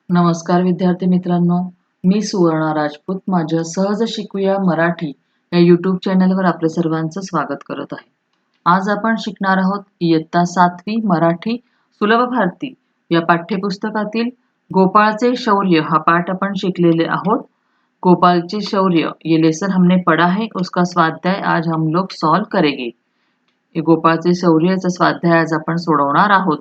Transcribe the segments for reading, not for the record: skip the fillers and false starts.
नमस्कार विद्यार्थी मित्रांनो, मी सुवर्णा राजपूत माझ्या सहज शिकूया मराठी या यूट्यूब चॅनलवर आपल्या सर्वांचं स्वागत करत आहे. आज आपण शिकणार आहोत इयत्ता 7वी मराठी सुलभ भारती या पाठ्यपुस्तकातील गोपाळचे शौर्य हा पाठ आपण शिकलेले आहोत. गोपालचे शौर्य ये लेसन हमने पढ़ा है, उसका स्वाध्याय आज हम लोग सॉल्व करेंगे. हे गोपाळचे शौर्याचा स्वाध्याय आज आपण सोडवणार आहोत.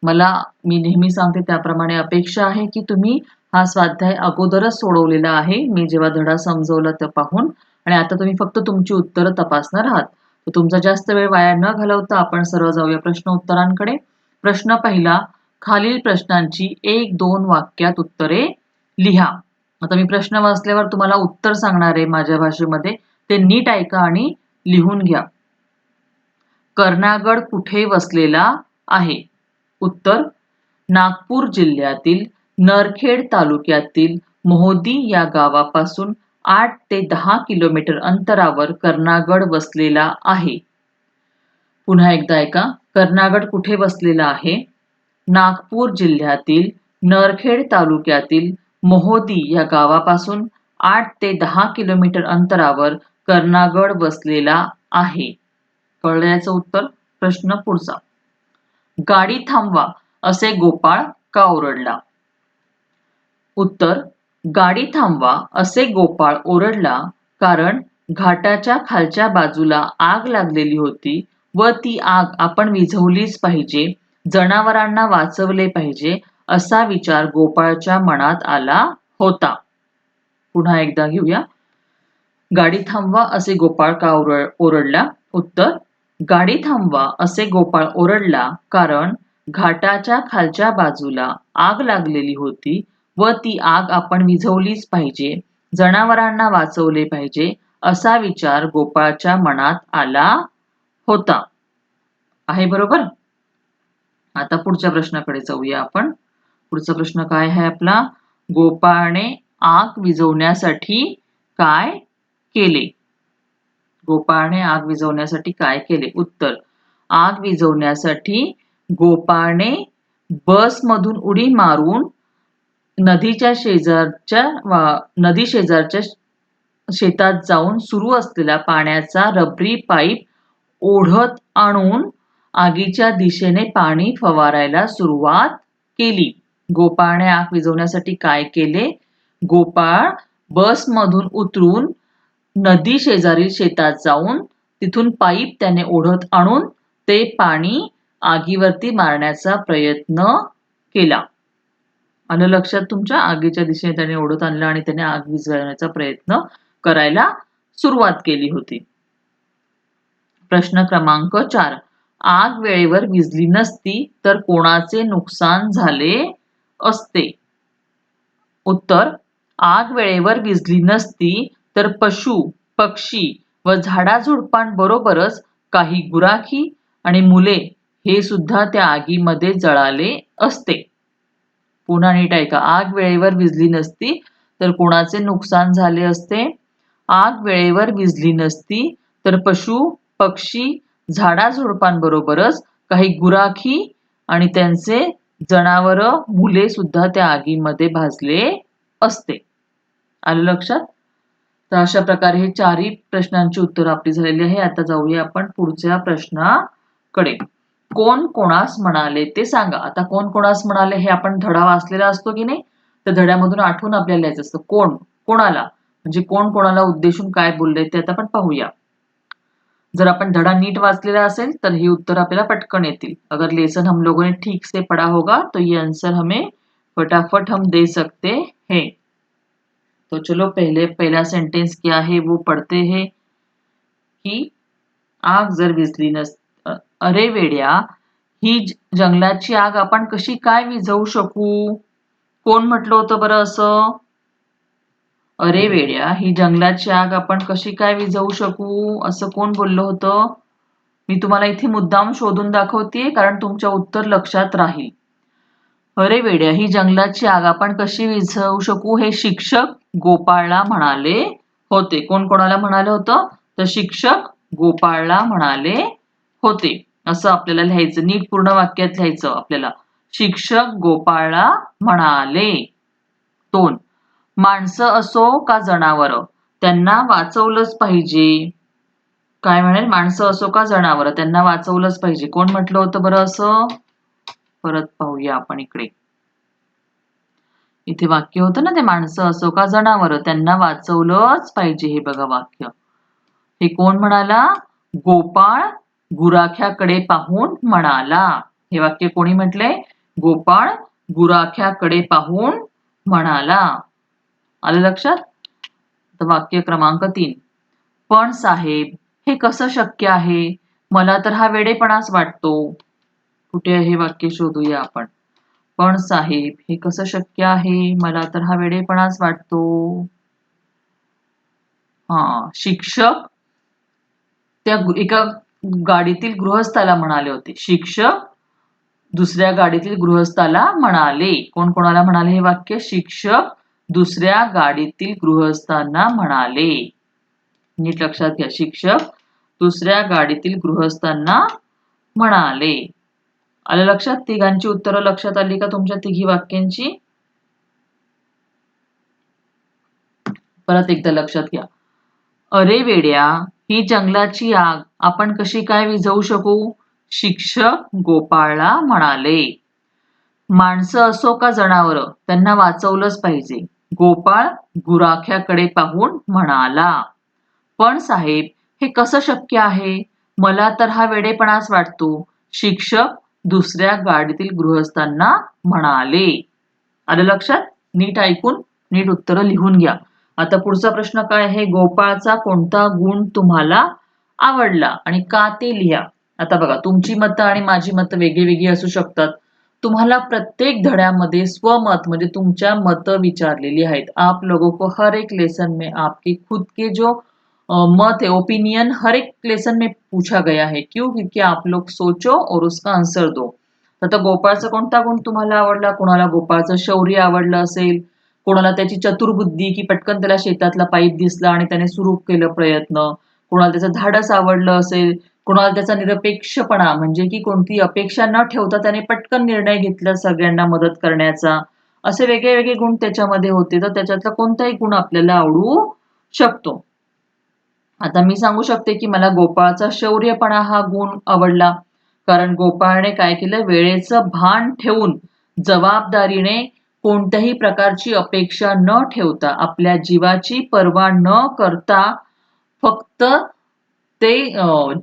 मी नेहमी सांगते त्याप्रमाणे अपेक्षा आहे की तुम्ही हा स्वाध्याय अगोदरच सोडवलेला आहे. मी जेव्हा धडा समजवला ते पाहून आणि आता तुम्ही फक्त तुमची उत्तरं तपासणार आहात. तर तुमचा जास्त वेळ वाया न घालवता आपण सरळ जाऊया प्रश्न उत्तरांकडे. प्रश्न पहिला, खालील प्रश्नांची 1-2 वाक्यात उत्तरे लिहा. आता मी प्रश्न वाचल्यावर तुम्हाला उत्तर सांगणार आहे माझ्या भाषेमध्ये. ते नीट ऐका आणि लिहून घ्या. कर्णागड कुठे वसलेला आहे? उत्तर, नागपूर जिल्ह्यातील नरखेड तालुक्यातील मोहोदी या गावापासून 8 ते 10 किलोमीटर अंतरावर कर्णागड वसलेला आहे. पुन्हा एकदा ऐका. कर्णागड कुठे वसलेला आहे? नागपूर जिल्ह्यातील नरखेड तालुक्यातील मोहोदी या गावापासून 8 ते 10 किलोमीटर अंतरावर कर्णागड वसलेला आहे. कळलं याचं उत्तर? प्रश्न पुढचा. गाडी थांबवा असे गोपाळ का ओरडला? उत्तर, गाडी थांबवा असे गोपाळ ओरडला कारण घाटाच्या खालच्या बाजूला आग लागलेली होती व ती आग आपण विझवलीच पाहिजे, जनावरांना वाचवले पाहिजे असा विचार गोपाळच्या मनात आला होता. पुन्हा एकदा घेऊया. गाडी थांबवा असे गोपाळ का ओरडला? उत्तर, गाडी थांबवा असे गोपाळ ओरडला कारण घाटाच्या खालच्या बाजूला आग लागलेली होती व ती आग आपण विझवलीच पाहिजे, जनावरांना वाचवले पाहिजे असा विचार गोपाळच्या मनात आला होता. आहे बरोबर? आता पुढच्या प्रश्नाकडे जाऊया आपण. पुढचा प्रश्न काय आहे आपला? गोपाळने आग विझवण्यासाठी काय केले? गोपाळने आग विझवण्यासाठी काय केले? उत्तर, आग विझवण्यासाठी गोपाळने बसमधून उडी मारून नदी शेजारच्या शेतात जाऊन सुरू असलेला पाण्याचा रबरी पाईप ओढत आणून आगीच्या दिशेने पाणी फवारायला सुरुवात केली. गोपाळने आग विझवण्यासाठी काय केले? गोपाळ बसमधून उतरून नदी शेजारील शेतात जाऊन तिथून पाईप त्याने ओढत आणून ते पाणी आगीवरती मारण्याचा प्रयत्न केला. आलं लक्षात तुमच्या? आगीच्या दिशेने त्याने ओढत आणलं आणि त्याने आग विझवण्याचा प्रयत्न करायला सुरुवात केली होती. प्रश्न क्रमांक 4. आग वेळेवर विझली नसती तर कोणाचे नुकसान झाले असते? उत्तर, आग वेळेवर विझली नसती तर पशु, पक्षी व झाडाझुडपांबरोबरच काही गुराखी आणि मुले हे सुद्धा त्या आगीमध्ये जळाले असते. पुन्हा नीट ऐका. आग वेळेवर विझली नसती तर कोणाचे नुकसान झाले असते? आग वेळेवर विझली नसती तर पशु, पक्षी, झाडाझुडपांबरोबरच काही गुराखी आणि त्यांचे जनावर, मुले सुद्धा त्या आगीमध्ये भाजले असते. आलं लक्षात? तर अशा प्रकारे हे चारही प्रश्नांची उत्तरं आपली झालेली आहे. आता जाऊया आपण पुढच्या प्रश्नाकडे. कोण कोणास म्हणाले ते सांगा. आता कोण कोणास म्हणाले हे आपण धडा वाचलेला असतो की नाही, तर धड्यामधून आठवून आपल्याला लिहायचं असतं. कोण कोणाला, म्हणजे कोण कोणाला उद्देशून काय बोलले ते आता आपण पाहूया. जर आपण धडा नीट वाचलेला असेल तर ही उत्तर आपल्याला पटकन येतील. अगर लेसन हम लोगों ने ठीक से पढ़ा होगा तो ये आंसर हमें फटाफट हम दे सकते हैं. तो चलो पहला सेंटेंस क्या है वो पढ़ते हैं की आग जर विझली अरे वेड्या, ही जंगलाची आग आपण कशी काय विझवू शकू? कोण म्हटलं होतं बरं असं? अरे वेड्या, ही जंगलाची आग आपण कशी काय विझवू शकू असं कोण बोललं होतं? मी तुम्हाला इथे मुद्दाम शोधून दाखवतेय कारण तुमच्या उत्तर लक्षात राहील. अरे वेड्या, ही जंगलाची आग आपण कशी विझवू शकू हे शिक्षक गोपाळला म्हणाले होते. कोण कोणाला म्हणाले होतं? तर शिक्षक गोपाळला म्हणाले होते. असं आपल्याला लिहायचं. नीट पूर्ण वाक्यात लिहायचं आपल्याला. शिक्षक गोपाळला म्हणाले. 2. माणसं असो का जनावरं त्यांना वाचवलंच पाहिजे. काय म्हणेल? माणसं असो का जनावरं त्यांना वाचवलंच पाहिजे. कोण म्हटलं होतं बरं असं? परत पाहूया आपण इकडे. इथे वाक्य होतं ना ते माणसं असो का जनावरं त्यांना वाचवलंच पाहिजे. हे बघा वाक्य. हे कोण म्हणाला? गोपाळ गुराख्याकडे पाहून म्हणाला. हे वाक्य कोणी म्हटलंय? गोपाळ गुराख्याकडे पाहून म्हणाला. आलं लक्षात? तर वाक्य क्रमांक 3. पण साहेब हे कसं शक्य आहे? मला तर हा वेडेपणाच वाटतो. कुठे आहे हे वाक्य शोधूया आपण. पण साहेब हे कसं शक्य आहे? मला तर हा वेडेपणाच वाटतो. शिक्षक त्या एका गाडीतील गृहस्थाला म्हणाले होते. शिक्षक दुसऱ्या गाडीतील गृहस्थाला म्हणाले. कोण कोणाला म्हणाले हे वाक्य? शिक्षक दुसऱ्या गाडीतील गृहस्थांना म्हणाले. नीट लक्षात घ्या. शिक्षक दुसऱ्या गाडीतील गृहस्थांना म्हणाले. आलं लक्षात? तिघांची उत्तरं लक्षात आली का तुमच्या तिघी वाक्यांची? परत एकदा लक्षात घ्या. अरे वेड्या, ही जंगलाची आग आपण कशी काय विझवू शकू? शिक्षक गोपाळला म्हणाले. माणसं असो का जनावरं त्यांना वाचवलंच पाहिजे. गोपाळ गुराख्याकडे पाहून म्हणाला. पण साहेब हे कसं शक्य आहे? मला तर हा वेडेपणाच वाटतो. शिक्षक दुसऱ्या गाडीतील गृहस्थांना म्हणाले. आलं लक्षात? नीट ऐकून नीट उत्तरं लिहून घ्या. आता पुढचा प्रश्न काय आहे? गोपाळचा कोणता गुण तुम्हाला आवडला आणि का ते लिहा. आता बघा, तुमची मतं आणि माझी मतं वेगळी वेगळी असू शकतात. तुम्हाला प्रत्येक धड्यामध्ये स्वमत म्हणजे तुमच्या मतं विचारलेली आहेत. आप लोगों को हर एक लेसन में आपके खुद के जो मत है, ओपिनियन हर एक लेसन में पूछा गया है. क्यों? क्योंकि आप लोग सोचो और उसका आंसर दो. आता गोपाळचा कोणता गुण तुम्हाला आवडला? कोणाला गोपाळचं शौर्य आवडलं असेल, कोणाला त्याची चतुर्बुद्धी की पटकन त्याला शेतातला पाईप दिसला आणि त्याने सुरू केलं प्रयत्न, कोणाला त्याचं धाडस आवडलं असेल, कोणाला त्याचा निरपेक्षपणा म्हणजे की कोणती अपेक्षा न ठेवता त्याने पटकन निर्णय घेतला सगळ्यांना मदत करण्याचा. असे वेगळे वेगळे गुण त्याच्यामध्ये होते. तर त्याच्यातला कोणताही गुण आपल्याला आवडू शकतो. आता मी सांगू शकते की मला गोपाळचा शौर्यपणा हा गुण आवडला. कारण गोपाळने काय केलं? वेळेचं भान ठेवून जबाबदारीने कोणत्याही प्रकारची अपेक्षा न ठेवता आपल्या जीवाची पर्वा न करता फक्त ते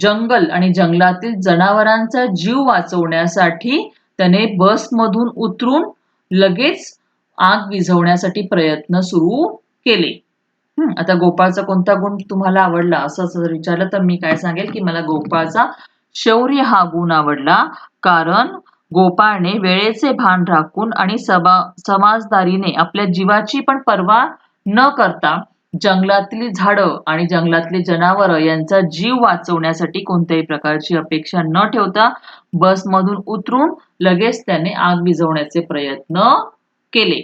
जंगल आणि जंगलातील जनावरांचा जीव वाचवण्यासाठी त्याने बसमधून उतरून लगेच आग विझवण्यासाठी प्रयत्न सुरू केले. आता गोपाळचा कोणता गुण तुम्हाला आवडला असं जर विचारलं तर मी काय सांगेल की मला गोपाळचा शौर्य हा गुण आवडला. कारण गोपाळने वेळेचे भान राखून आणि समाजदारीने आपल्या जीवाची पण पर्वा न करता जंगलातील झाडं आणि जंगलातले जनावरं यांचा जीव वाचवण्यासाठी कोणत्याही प्रकारची अपेक्षा न ठेवता बसमधून उतरून लगेच त्याने आग विझवण्याचे प्रयत्न केले.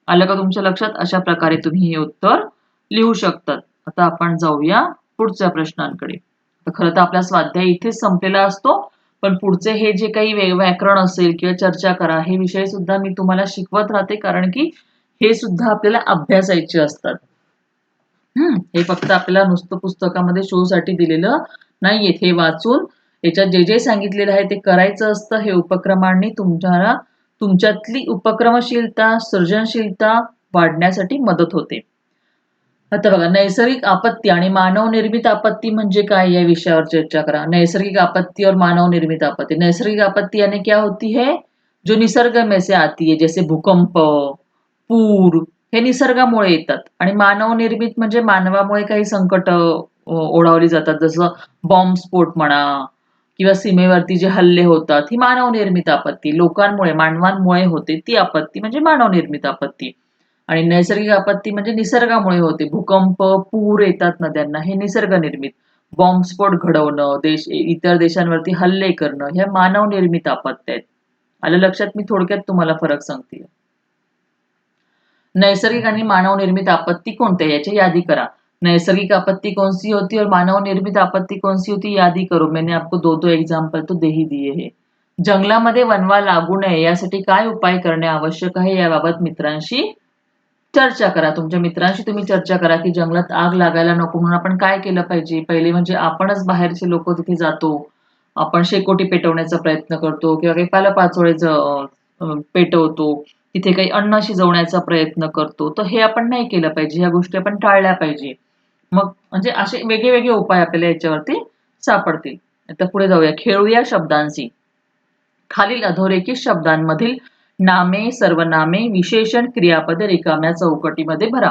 आलं का तुमच्या लक्षात? अशा प्रकारे तुम्ही हे उत्तर लिहू शकतात. आता आपण जाऊया पुढच्या प्रश्नांकडे. खरं तर आपला स्वाध्याय इथेच संपलेला असतो. पण पुढचे हे जे काही व्याकरण असेल किंवा चर्चा करा हे विषय सुद्धा मी तुम्हाला शिकवत राहते. कारण की हे सुद्धा आपल्याला अभ्यासायचे असतात. हे फक्त आपल्याला नुसतं पुस्तकामध्ये शो साठी दिलेलं नाहीये. हे वाचून याच्यात जे जे सांगितलेलं आहे ते करायचं असतं. हे उपक्रमांनी तुम्हाला तुमच्यातली उपक्रमशीलता, सृजनशीलता वाढण्यासाठी मदत होते. आता बघा, नैसर्गिक आपत्ती आणि मानव निर्मित आपत्ती म्हणजे काय या विषयावर चर्चा करा. नैसर्गिक आपत्ती और मानव निर्मित आपत्ती. नैसर्गिक आपत्ती यानी क्या होती है? जो निसर्ग में से आती है, जैसे भूकंप, पूर हे निसर्गामुळे येतात. आणि मानव निर्मित म्हणजे मानवामुळे काही संकट ओढावली जातात. जसं बॉम्बस्फोट म्हणा किंवा सीमेवरती जे हल्ले होतात, ही मानव निर्मित आपत्ती. लोकांमुळे, मानवांमुळे होते ती आपत्ती म्हणजे मानव निर्मित आपत्ती. आणि नैसर्गिक आपत्ती म्हणजे निसर्गामुळे होते. भूकंप, पूर येतात नद्यांना, हे निसर्ग निर्मित. बॉम्बस्फोट घडवणं, इतर देशांवरती हल्ले करणं, ह्या मानव निर्मित आपत्त्या आहेत. आलं लक्षात? मी थोडक्यात तुम्हाला फरक सांगते. नैसर्गिक आणि मानव निर्मित आपत्ती कोणत्या याची यादी करा. नैसर्गिक आपत्ति कौन सी होती है और मानव निर्मित आपत्ति कौन सी होती है, यादी करो. मैंने आपको दो दो एग्जाम्पल तो दे ही दिए हैं. जंगलामध्ये वनवा लागू नये यासाठी काय उपाय करणे आवश्यक आहे याबाबत मित्रांशी चर्चा करा तुमच्या मित्रांशी, तुम्ही चर्चा करा की जंगलात आग लागायला नको म्हणून आपण काय केलं पाहिजे. पहिले म्हणजे आपणच बाहेरचे लोक तिथे जातो, आपण शेकोटी पेटवण्याचा प्रयत्न करतो किंवा काही पालापाचोळ्याचं पेटवतो, तिथे काही अन्न शिजवण्याचा प्रयत्न करतो. तर हे आपण नाही केलं पाहिजे, ह्या गोष्टी आपण टाळल्या पाहिजे. मग म्हणजे असे वेगळे वेगळे उपाय आपल्याला याच्यावरती सापडतील. आता पुढे जाऊया, खेळूया शब्दांशी. खालील अधोरेखित शब्दांमधील नामे, सर्वनामे, विशेषण, क्रियापदे रिकाम्या चौकटीमध्ये भरा.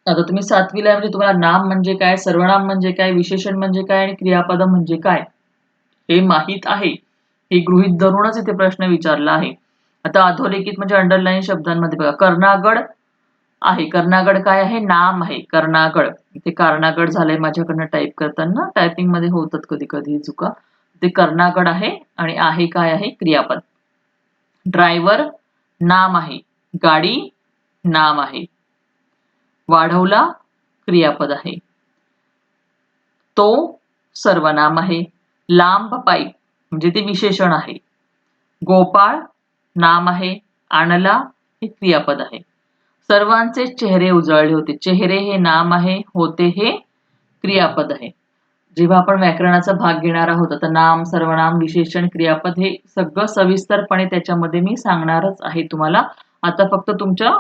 आता तुम्ही 7वीला आहे म्हणजे तुम्हाला नाम म्हणजे काय, सर्वनाम म्हणजे काय, विशेषण म्हणजे काय आणि क्रियापद म्हणजे काय हे माहित आहे. हे गृहीत धरूनच इथे प्रश्न विचारला आहे. आता अधोरेखित म्हणजे अंडरलाईन शब्दांमध्ये बघा, कर्णागड आहे. कर्णागड काय आहे, नाम आहे. कर्णागड, इथे कर्णागड झालंय माझ्याकडनं टाईप करताना, टायपिंग मध्ये होतात कधी कधी चुका. ते कर्णागड आहे आणि काय आहे, क्रियापद. ड्रायव्हर नाम आहे, गाडी नाम आहे. वाढवला क्रियापद आहे. तो सर्वनाम आहे. लांब पाईप म्हणजे ते विशेषण आहे. गोपाळ नाम आहे. आणला हे क्रियापद आहे. सर्वांचे चेहरे उजळले होते. चेहरे हे नाम आहे, होते हे क्रियापद आहे. जेव्हा आपण व्याकरणाचा भाग घेणार आहोत, आता नाम, सर्वनाम, विशेषण, क्रियापद हे सगळं सविस्तरपणे त्याच्यामध्ये मी सांगणारच आहे तुम्हाला. आता फक्त तुमच्या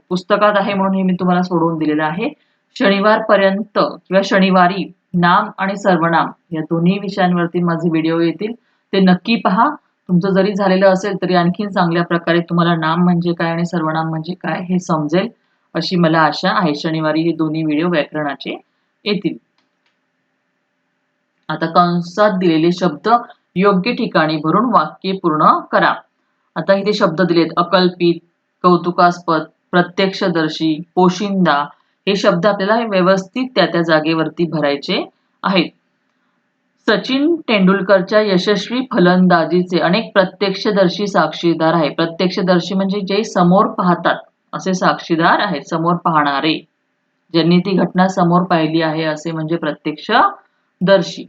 पुस्तकात आहे म्हणून हे मी तुम्हाला सोडवून दिलेलं आहे. शनिवारपर्यंत किंवा शनिवारी नाम आणि सर्वनाम या दोन्ही विषयांवरती माझे व्हिडिओ येतील, ते नक्की पहा. तुमचं जरी झालेलं असेल तरी आणखीन चांगल्या प्रकारे तुम्हाला नाम म्हणजे काय आणि सर्वनाम म्हणजे काय हे समजेल अशी मला आशा आहे. शनिवारी हे दोन्ही व्हिडिओ व्याकरणाचे येतील. आता कंसात दिलेले शब्द योग्य ठिकाणी भरून वाक्य पूर्ण करा. आता इथे शब्द दिलेत, अकल्पित, कौतुकास्पद, प्रत्यक्षदर्शी, पोशिंदा. हे शब्द आपल्याला व्यवस्थित त्या त्या जागेवरती भरायचे आहेत. सचिन तेंडुलकरच्या यशस्वी फलंदाजीचे अनेक प्रत्यक्षदर्शी साक्षीदार आहेत. प्रत्यक्षदर्शी म्हणजे जे समोर पाहतात असे साक्षीदार आहेत, समोर पाहणारे, ज्यांनी ती घटना समोर पाहिली आहे असे म्हणजे प्रत्यक्षदर्शी.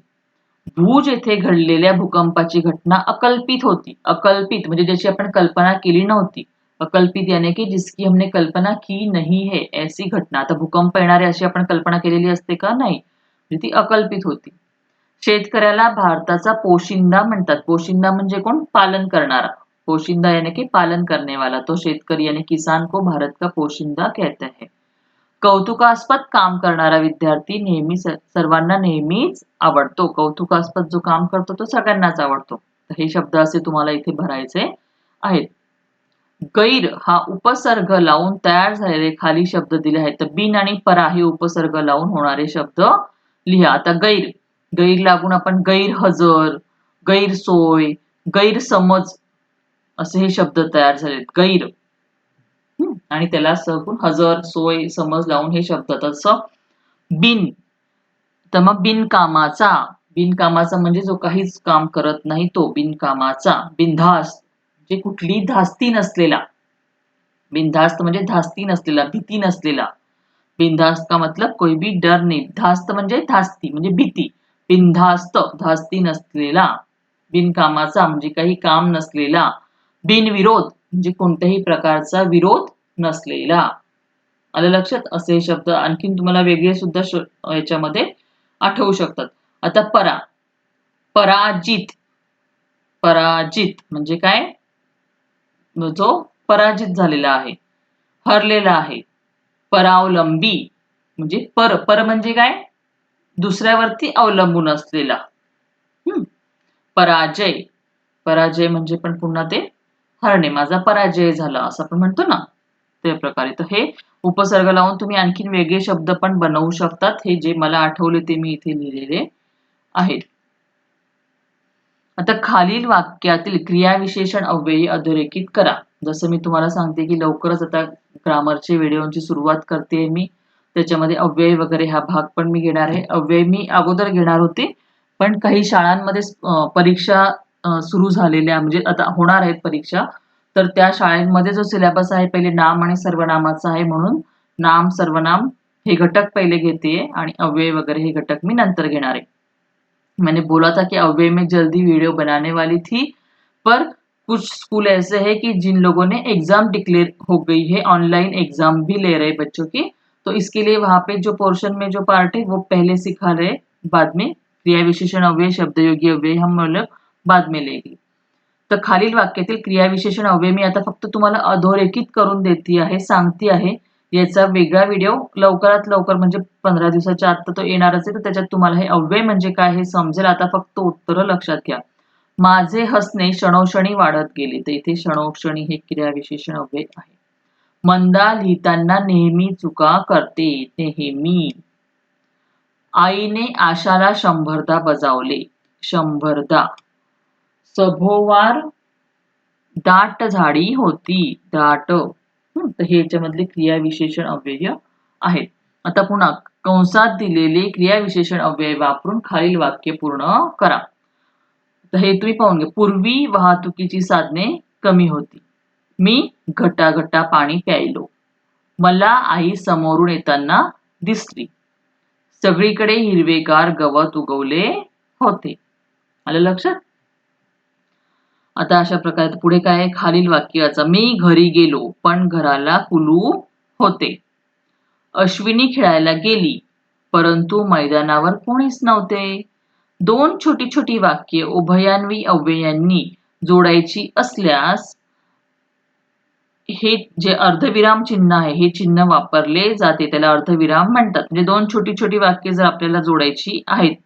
भुज येथे घडलेल्या भूकंपाची घटना अकल्पित होती. अकल्पित म्हणजे ज्याची आपण कल्पना केली नव्हती. अकल्पित यानी की जिसकी हमने कल्पना की नहीं है, ऐसी घटना. आता भूकंप येणार आहे अशी आपण कल्पना केलेली असते का, नाही, म्हणजे ती अकल्पित होती. शेतकऱ्याला भारताचा पोशिंदा म्हणतात. पोशिंदा म्हणजे कोण, पालन करणारा. पोशिंदा यानी की पालन करने वाला, तो शेतकरी यानी किसान को भारत का पोशिंदा कहते हैं. कौतुकास्पद काम करणारा विद्यार्थी नेहमी सर्वांना नेहमीच आवडतो. कौतुकास्पद जो काम करतो तो सगळ्यांनाच आवडतो. हे शब्द असे तुम्हाला इथे भरायचे आहेत. गैर हा उपसर्ग लावून तयार झालेले खाली शब्द दिले आहेत. तर बिन आणि परा हे उपसर्ग लावून होणारे शब्द लिहा. आता गैर, गैर लागून आपण गैरहजर, गैरसोय, गैरसमज असे हे शब्द तयार झालेत. गैर आणि त्याला सहकून हजर, सोय, समज लावून हे शब्द. तसं बिन, तर मग बिनकामाचा, बिनकामाचा म्हणजे जो काहीच काम करत नाही तो बिनकामाचा. बिनधास्त म्हणजे कुठली धास्ती नसलेला. बिनधास्त म्हणजे धास्ती नसलेला, भीती नसलेला. बिनधास्त का मतलब कोई भी डर नहीं. धास्त म्हणजे धास्ती म्हणजे भीती. बिनधास्त धास्ती नसलेला. बिनकामाचा म्हणजे काही काम नसलेला. बिनविरोध म्हणजे कोणत्याही प्रकारचा विरोध नसलेला. आलं लक्षात, असे शब्द आणखीन तुम्हाला वेगळे सुद्धा याच्यामध्ये आठवू शकतात. आता परा, पराजित, पराजित म्हणजे काय, जो पराजित झालेला आहे, हरलेला आहे. परावलंबी म्हणजे पर, पर म्हणजे काय, दुसऱ्यावरती अवलंबून असलेला. पराजय, पराजय म्हणजे पण पुन्हा ते हरणे, माझा पराजय झाला असं आपण म्हणतो ना, त्या प्रकारे. तर हे उपसर्ग लावून तुम्ही आणखीन वेगळे शब्द पण बनवू शकतात. हे जे मला आठवले ते मी इथे लिहिलेले आहेत. आता खालील वाक्यातील क्रियाविशेषण अव्ययी अधोरेखित करा. जसं मी तुम्हाला सांगते की लवकरच आता ग्रामरचे व्हिडिओची सुरुवात करते मी, त्याच्यामध्ये अव्यय वगैरे हा भाग पण मी घेणार आहे. अव्यय मी अगोदर घेणार होते, पण काही शाळांमध्ये परीक्षा सुरू झालेल्या म्हणजे आता होणार आहेत परीक्षा, तर त्या शाळेमध्ये जो सिलेबस आहे पहिले नाम आणि सर्वनामाचा आहे, म्हणून नाम सर्वनाम हे घटक पहिले घेते आणि अव्यय वगैरे हे घटक मी नंतर घेणार आहे. मैंने बोला था कि अव्यय में जल्दी वीडियो बनाने वाली थी, पर कुछ स्कूल ऐसे हैं कि जिन लोगों ने एग्जाम डिक्लेयर हो गई है, ऑनलाइन एग्जाम भी ले रहे बच्चों की, तो इसके लिए वहां पे जो पोर्शन में जो पार्ट है वो पहले सिखा रहे, बाद में क्रिया विशेषण अव्यय शब्दयोगी अव्यय हम लोग बाद में लेंगे. तर खालील वाक्यातील क्रियाविशेषण अव्यय मी आता फक्त तुम्हाला अधोरेखित करून देते आहे, सांगते आहे. याचा वेगळा व्हिडिओ लवकरात लवकर म्हणजे 15 दिवसाच्या आत तो येणारच आहे, तर त्याच्यात तुम्हाला हे अव्यय म्हणजे काय हे समजेल. आता फक्त उत्तरं लक्षात घ्या. माझे हसणे क्षणोक्षणी वाढत गेले, तर इथे क्षणोक्षणी हे क्रियाविशेषण अव्यय आहे. मंदा लिहिताना नेहमी चुका करते, नेहमी. आईने आशाला 100दा बजावले, 100दा. सभोवार दाट झाडी होती, दाट. तर हे याच्यामधले क्रियाविशेषण अव्यय आहेत. आता पुन्हा कंसात दिलेले क्रियाविशेषण अव्यय वापरून खालील वाक्य पूर्ण करा. तर हे तुम्ही पाहून घ्या. पूर्वी वाहतुकीची साधने कमी होती. मी घटाघटा पाणी प्यायलो. मला आई समोरून येताना दिसली. सगळीकडे हिरवेगार गवत उगवले होते. आलं लक्षात? आता अशा प्रकारे पुढे काय आहे? खालील वाक्याचा मी घरी गेलो पण घराला कुलूप होते. अश्विनी खेळायला गेली परंतु मैदानावर कोणीच नव्हते. दोन छोटी छोटी वाक्ये उभयान्वी अव्ययांनी जोडायची असल्यास हे जे अर्धविराम चिन्ह आहे हे चिन्ह वापरले जाते, त्याला अर्धविराम म्हणतात. म्हणजे दोन छोटी छोटी वाक्ये जर आपल्याला जोडायची आहेत,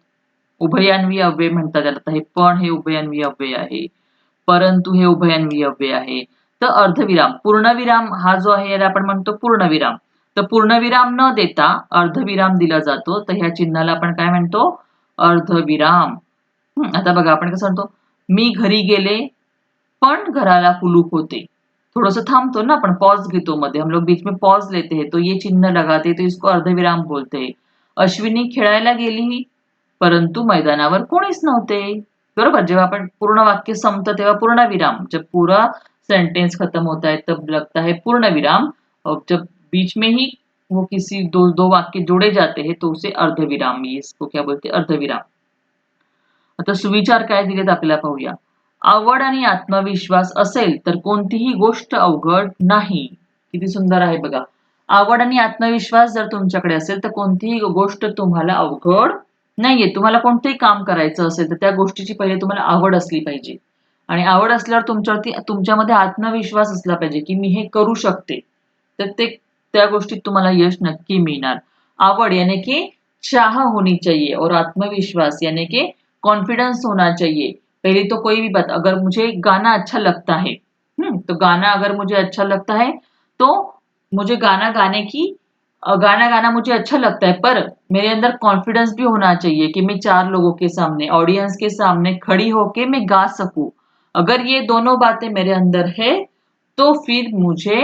उभयान्वी अव्यय म्हणतात त्याला. हे पण हे उभयान्वी अव्यय आहे, परंतु हे उभयान्वी अव्यय आहे. तर अर्धविराम, पूर्णविराम हा जो आहे याला आपण म्हणतो पूर्णविराम. तर पूर्णविराम न देता अर्धविराम दिला जातो, तर ह्या चिन्हाला आपण काय म्हणतो? अर्धविराम. आता बघा आपण कसं म्हणतो, मी घरी गेले पण घराला कुलूप होते. थोड़ा सा थामतो ना अपन, पॉज घेतो मध्ये, हम लोग बीच में पॉज लेते हैं तो ये चिन्ह लगाते हैं, तो इसको अर्धविराम बोलते हैं. अश्विनी खेळायला गेली परंतु मैदानावर कोणीच नव्हते. बरोबर, जेव्हा आपण पूर्ण वाक्य संपतं तेव्हा पूर्ण विराम, जब पूरा सेंटेंस खत्म होता है तब लगता है पूर्ण विराम, और जब बीच में ही वो किसी दो दो वाक्य जोड़े जाते हैं तो उसे अर्धविराम, इसको क्या बोलते हैं? अर्धविराम. आता सुविचार काय दिलेत आपल्याला पाहूया. आवड आणि आत्मविश्वास असेल तर कोणतीही गोष्ट अवघड नाही. किती सुंदर आहे बघा. आवड आणि आत्मविश्वास जर तुमच्याकडे असेल तर कोणतीही गोष्ट तुम्हाला अवघड नाहीये. तुम्हाला कोणतेही काम करायचं असेल तर त्या गोष्टीची पहिले तुम्हाला आवड असली पाहिजे, आणि आवड असल्यावर तुमच्यामध्ये आत्मविश्वास असला पाहिजे की मी हे करू शकते, तर त्या गोष्टीत तुम्हाला यश नक्की मिळणार. आवड यानी कि चाह होनी चाहिए और आत्मविश्वास यानी कि कॉन्फिडेंस होना चाहिए. पहले तो कोई भी बात, अगर मुझे गाना अच्छा लगता है, तो गाना अगर मुझे अच्छा लगता है तो मुझे गाना गाना मुझे अच्छा लगता है, पर मेरे अंदर कॉन्फिडेंस भी होना चाहिए कि मैं 4 लोगों के सामने, ऑडियंस के सामने खड़ी होके मैं गा सकूं. अगर ये दोनों बातें मेरे अंदर है तो फिर मुझे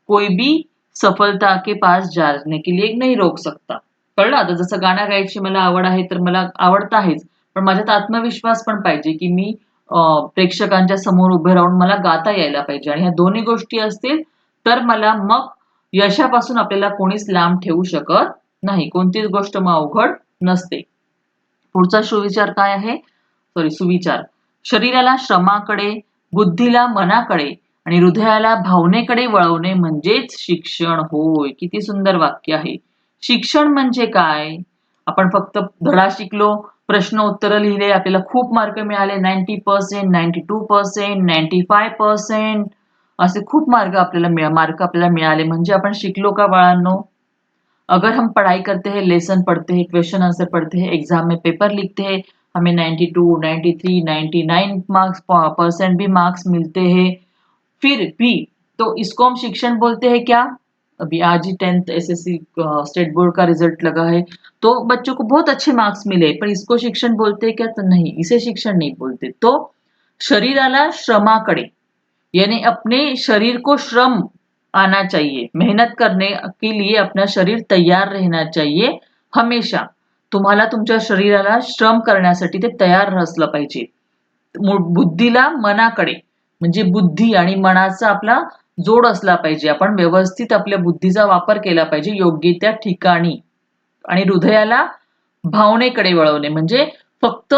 कोई भी सफलता के पास जाने के लिए नहीं रोक सकता. कळलं? आता जसं गाणं गायची मला आवड आहे तर मला आवडतं आहेच, पण माझ्यात आत्मविश्वास पण पाहिजे की मी प्रेक्षकांच्या समोर उभे राहून मला गाता यायला पाहिजे, आणि ह्या दोन्ही गोष्टी असतील तर मला मग यशापासून आपल्याला कोणीच लांब ठेवू शकत नाही. कोणतीच गोष्ट मग अवघड नसते. पुढचा सुविचार काय आहे? सुविचार. शरीराला श्रमाकडे, बुद्धीला मनाकडे आणि हृदयाला भावनेकडे वळवणे म्हणजेच शिक्षण होय. किती सुंदर वाक्य आहे. शिक्षण म्हणजे काय? आपण फक्त धडा शिकलो, प्रश्न उत्तर लिहिले, आपल्याला खूप मार्क मिळाले, 90%, 92%, 95%, असे खूप मार्क आपल्याला मिळाले म्हणजे आपण शिकलो का बाळांनो? अगर हम पढ़ाई करते हैं, लेसन पढ़ते हैं, क्वेश्चन आंसर पढ़ते हैं, एग्जाम में पेपर लिखते हैं, हमें 92, 93, 99 मार्क्स परसेंट भी मार्क्स मिलते हैं, फिर भी तो इसको हम शिक्षण बोलते हैं क्या? अभी आज ही 10th एसएससी स्टेट बोर्ड का रिजल्ट लगा है, तो बच्चों को बहुत अच्छे मार्क्स मिले, पर इसको शिक्षण बोलते हैं क्या? तो नहीं, इसे शिक्षण नहीं बोलते. तो शरीराला श्रमाकडे यानी अपने शरीर को श्रम आना चाहिए, मेहनत करने के लिए अपना शरीर तैयार रहना चाहिए हमेशा. तुम्हाला तुमच्या शरीराला श्रम करण्यासाठी ते तयार असलं पाहिजे. बुद्धीला मनाकडे म्हणजे बुद्धी आणि मनाचा आपला जोड असला पाहिजे. आपण व्यवस्थित आपल्या बुद्धीचा वापर केला पाहिजे योग्य त्या ठिकाणी. आणि हृदयाला भावनेकडे वळवणे म्हणजे फक्त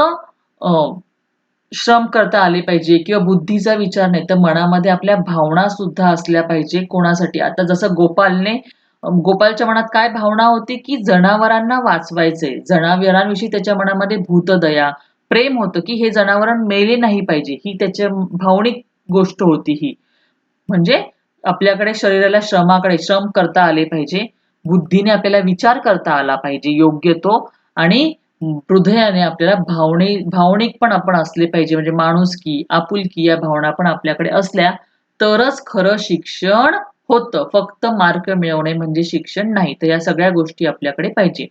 श्रम करता आले पाहिजे किंवा बुद्धीचा विचार नाही, तर मनामध्ये आपल्या भावना सुद्धा असल्या पाहिजे कोणासाठी. आता जसं गोपालच्या मनात काय भावना होती, की जनावरांना वाचवायचंय. जनावरांविषयी त्याच्या मनामध्ये भूतदया, प्रेम होतं, की हे जनावर मेले नाही पाहिजे. ही त्याच्या भावनिक गोष्ट होती ही. म्हणजे आपल्याकडे शरीराला श्रम करता आले पाहिजे. बुद्धीने आपल्याला विचार करता आला पाहिजे योग्य तो आणि हृदयाने आपल्याला भावनिक पण आपण असले पाहिजे. म्हणजे माणुसकी, आपुलकी या भावना पण आपल्याकडे असल्या तरच खरं शिक्षण होतं. फक्त मार्क मिळवणे म्हणजे शिक्षण नाही. तर या सगळ्या गोष्टी आपल्याकडे पाहिजे.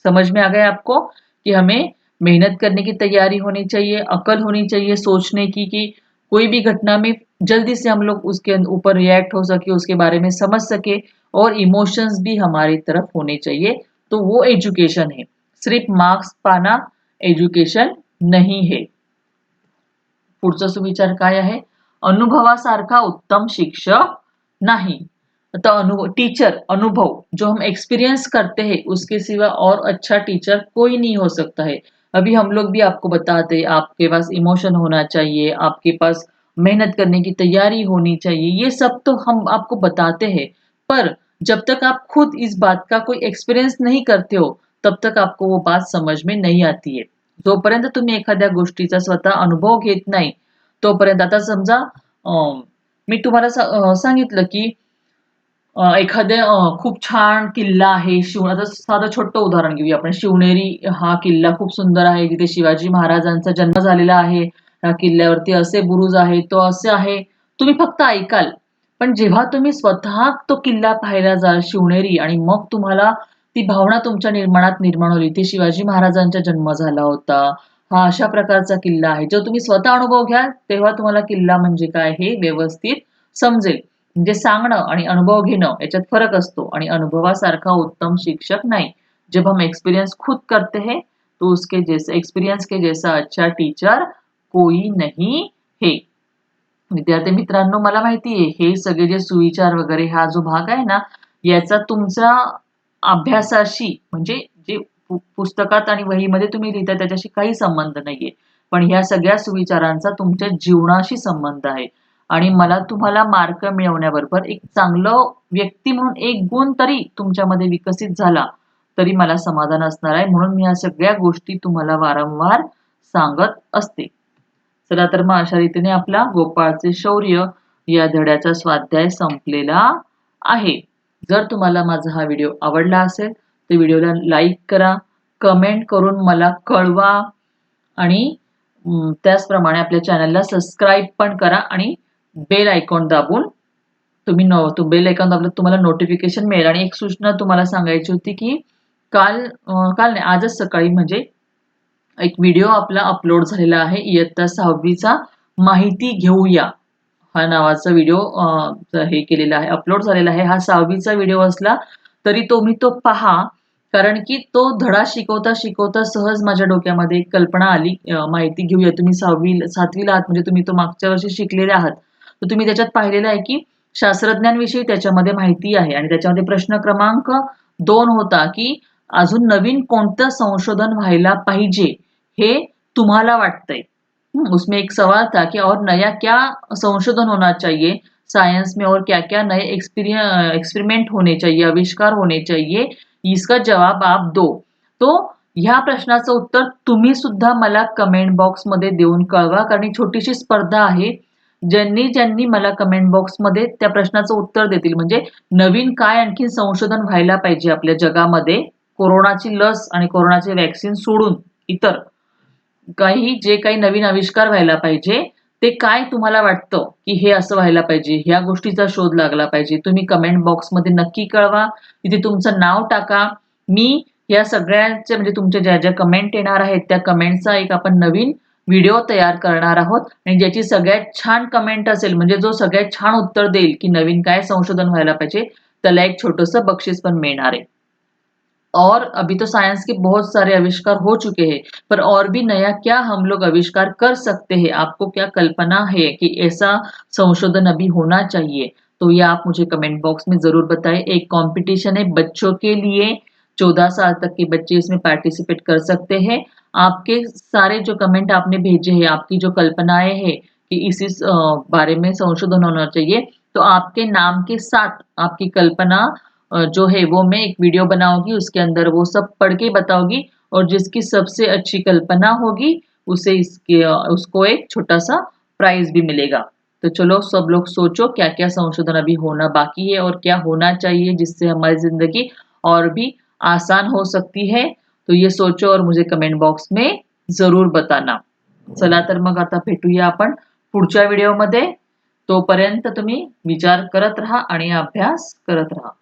समझ में आ गया आपको कि हमें मेहनत करने की तैयारी होनी चाहिए, अकल होनी चाहिए सोचने की कि कोई भी घटना में जल्दी से हम लोग उसके ऊपर रिएक्ट हो सके, उसके बारे में समझ सके और इमोशंस भी हमारी तरफ होने चाहिए. तो वो एजुकेशन है. सिर्फ मार्क्स पाना एज्युकेशन नाही है. पुढचा सुविचार काय आहे? अनुभवासारखा उत्तम शिक्षक नहीं. तो अनुभव जो हम एक्सपीरियंस करते हैं उसके सिवा और अच्छा टीचर कोई नहीं हो सकता है. अभी हम लोग भी आपको बताते हैं आपके पास इमोशन होना चाहिए, आपके पास मेहनत करने की तैयारी होनी चाहिए, ये सब तो हम आपको बताते हैं. पर जब तक आप खुद इस बात का कोई एक्सपीरियंस नहीं करते हो तब तक आपको वो बात समझ में नहीं आती है. जोपर्यंत तुम्ही एखाद्या गोष्टीचा स्वतः अनुभव घेत नाही तोपर्यंत आता समजा मी तुम्हाला सांगितलं की एखाद्या खूप छान किल्ला आहे. आता साधं छोटं उदाहरण घेऊया आपण. शिवनेरी हा किल्ला खूप सुंदर आहे. जिथे शिवाजी महाराजांचा जन्म झालेला आहे. त्या किल्ल्यावरती असे बुरुज आहेत, तो असे आहे. तुम्ही फक्त ऐकाल. पण जेव्हा तुम्ही स्वतः तो किल्ला पाहायला जाल शिवनेरी आणि मग तुम्हाला ती भावना तुमच्या मनात निर्माण होईल. इथे शिवाजी महाराजांचा जन्म झाला होता. हा अशा प्रकारचा किल्ला आहे. जेव्हा तुम्ही स्वतः अनुभव घ्याल, तेव्हा तुम्हाला किल्ला म्हणजे काय हे व्यवस्थित समजेल. म्हणजे सांगणं आणि अनुभव घेणं याच्यात फरक असतो आणि अनुभवासारखा उत्तम शिक्षक नाही. जब हम एक्सपीरियंस खुद करते हैं तो उसके जैसे एक्सपीरियंस के जैसा अच्छा टीचर कोई नहीं है. विद्यार्थी मित्रांनो मला माहिती आहे हे सगळे जे सुविचार वगैरे हा जो भाग आहे ना याचा तुमचा अभ्यासाशी म्हणजे जे पुस्तकात आणि वहीमध्ये तुम्ही लिहिता त्याच्याशी काही संबंध नाहीये. पण ह्या सगळ्या सुविचारांचा तुमच्या जीवनाशी संबंध आहे. आणि मला तुम्हाला मार्क मिळवण्याबरोबर एक चांगलं व्यक्ती म्हणून एक गुण तरी तुमच्यामध्ये विकसित झाला तरी मला समाधान असणार आहे. म्हणून मी ह्या सगळ्या गोष्टी तुम्हाला वारंवार सांगत असते. चला तर मग अशा रीतीने आपला गोपाळचे शौर्य या धड्याचा स्वाध्याय संपलेला आहे. जर तुम्हाला माझा हा व्हिडिओ आवडला असेल तर व्हिडिओला लाईक करा, कमेंट करून मला कळवा आणि त्याचप्रमाणे आपल्या चॅनलला सबस्क्राईब पण करा आणि बेल आयकॉन दाबून बेल आयकॉन दाबलं तुम्हाला नोटिफिकेशन मिळेल. आणि एक सूचना तुम्हाला सांगायची होती की काल नाही आजच सकाळी म्हणजे एक व्हिडिओ आपला अपलोड झालेला आहे इयत्ता 6वीचा माहिती घेऊया हा नावाचा व्हिडिओ हे केलेला आहे अपलोड झालेला आहे. हा 6वीचा व्हिडिओ असला तरी तो पहा कारण की तो धडा शिकवता शिकवता सहज माझ्या डोक्यामध्ये एक कल्पना आली. माहिती घेऊया तुम्ही 7वीला आहात म्हणजे तुम्ही तो मागच्या वर्षी शिकलेले आहात तर तुम्ही त्याच्यात पाहिलेलं आहे की शास्त्रज्ञांविषयी त्याच्यामध्ये माहिती आहे आणि त्याच्यामध्ये प्रश्न क्रमांक 2 होता की अजून नवीन कोणतं संशोधन व्हायला पाहिजे हे तुम्हाला वाटतंय. उसमें एक सवाल था कि और नया क्या संशोधन होना चाहिए साइंस में और क्या-क्या नए एक्सपेरिमेंट होने चाहिए, आविष्कार होने चाहिए, इसका जवाब आप दो. तो ह्या प्रश्नाचं उत्तर तुम्ही सुद्धा मला कमेंट बॉक्समध्ये देऊन कळवा कारण ही छोटीशी स्पर्धा आहे. ज्यांनी मला कमेंट बॉक्समध्ये त्या प्रश्नाचं उत्तर देतील म्हणजे नवीन काय आणखीन संशोधन व्हायला पाहिजे आपल्या जगामध्ये कोरोनाची लस आणि कोरोनाचे व्हॅक्सिन सोडून इतर जे काही नवीन आविष्कार व्हायला पाहिजे ते काय तुम्हाला वाटतं की हे असं व्हायला पाहिजे ह्या गोष्टीचा शोध लागला पाहिजे तुम्ही कमेंट बॉक्समध्ये नक्की कळवा. तिथे तुमचं नाव टाका. मी या सगळ्यांचे म्हणजे तुमच्या ज्या ज्या कमेंट येणार आहेत त्या कमेंटचा एक आपण नवीन व्हिडिओ तयार करणार आहोत आणि ज्याची सगळ्यात छान कमेंट असेल म्हणजे जो सगळ्यात छान उत्तर देईल की नवीन काय संशोधन व्हायला पाहिजे त्याला एक छोटंसं बक्षीस पण मिळणार आहे. और अभी तो साइंस के बहुत सारे आविष्कार हो चुके हैं पर और भी नया क्या हम लोग आविष्कार कर सकते हैं आपको क्या कल्पना है कि ऐसा संशोधन अभी होना चाहिए तो ये आप मुझे कमेंट बॉक्स में जरूर बताएं. एक कंपटीशन है बच्चों के लिए 14 साल तक के बच्चे इसमें पार्टिसिपेट कर सकते हैं आपके सारे जो कमेंट आपने भेजे हैं, आपकी जो कल्पनाएं हैं कि इस बारे में संशोधन होना चाहिए, तो आपके नाम के साथ आपकी कल्पना जो है वो मैं एक वीडियो बनाऊंगी, उसके अंदर वो सब पढ़ के बताऊंगी, और जिसकी सबसे अच्छी कल्पना होगी उसे उसको एक छोटा सा प्राइज भी मिलेगा। तो चलो सब लोग सोचो क्या क्या संशोधन अभी होना बाकी है और क्या होना चाहिए जिससे हमारी जिंदगी और भी आसान हो सकती है। तो ये सोचो और मुझे कमेंट बॉक्स में जरूर बताना। चला तर मग आता भेटूया आपण पुढच्या व्हिडिओमध्ये. तोपर्यंत तुम्ही विचार करत राहा आणि अभ्यास करत राहा.